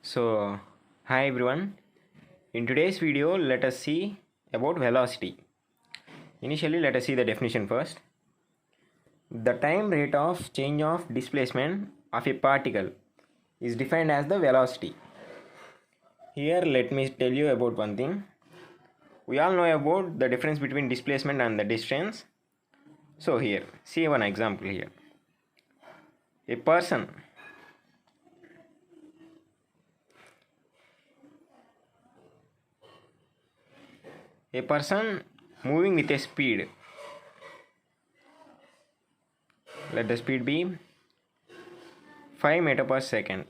So, hi everyone. In today's video, let us see about velocity. Initially, let us see the definition first. The time rate of change of displacement of a particle is defined as the velocity. Here, let me tell you about one thing. We all know about the difference between displacement and the distance. So here, see one example here. A person moving with a speed, let the speed be 5 meter per second,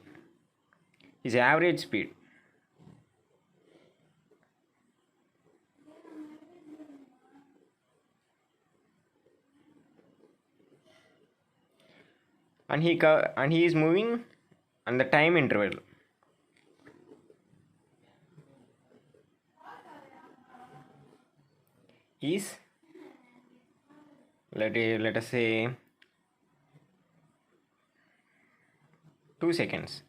is average speed. And he is moving on the time interval is let us say 2 seconds.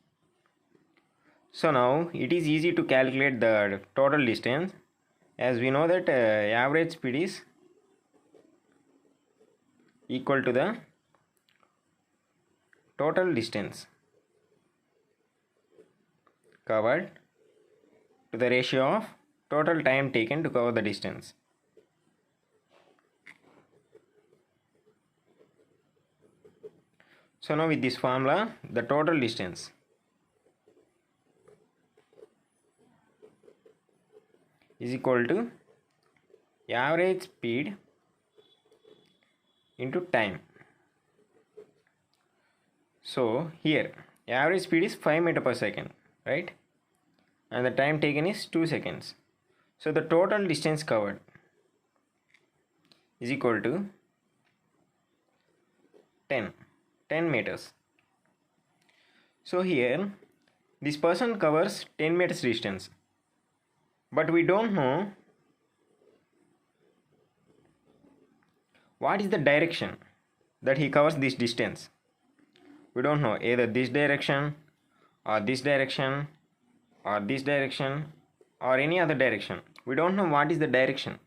So now it is easy to calculate the total distance, as we know that average speed is equal to the total distance covered to the ratio of total time taken to cover the distance. So now with this formula, the total distance is equal to average speed into time. So here average speed is 5 meter per second, right? And the time taken is 2 seconds. So the total distance covered is equal to 10 meters. So here this person covers 10 meters distance, but we don't know what is the direction that he covers this distance. We don't know either this direction or this direction or this direction or any other direction. We don't know what is the direction.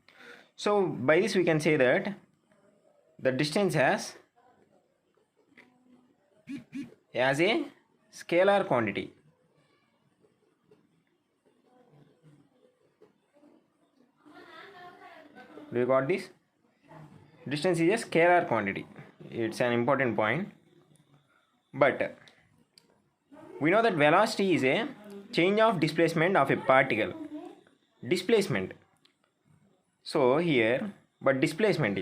So by this we can say that the distance has as a scalar quantity. Do you got this? Distance is a scalar quantity. It's an important point. But we know that velocity is a change of displacement of a particle. Displacement. So here, but displacement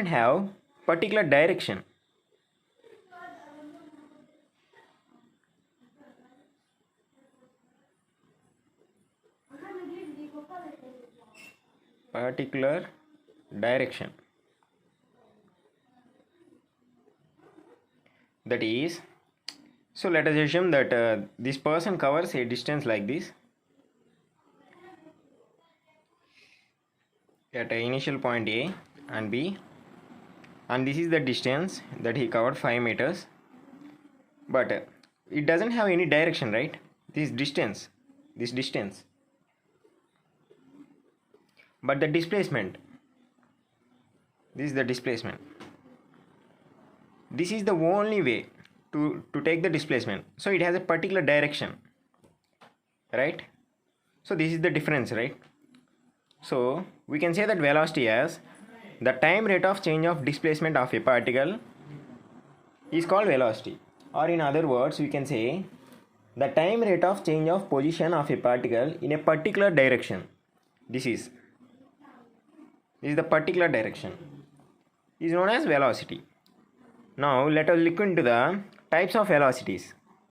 have particular direction. Particular direction. That is, so let us assume that this person covers a distance like this at an initial point A and B, and this is the distance that he covered 5 meters, but it doesn't have any direction, right? This distance, but the displacement, this is the displacement. This is the only way to take the displacement. So it has a particular direction, right? So this is the difference, right? So we can say that velocity as the time rate of change of displacement of a particle is called velocity. Or in other words, we can say the time rate of change of position of a particle in a particular direction. This is the particular direction is known as velocity. Now let us look into the types of velocities.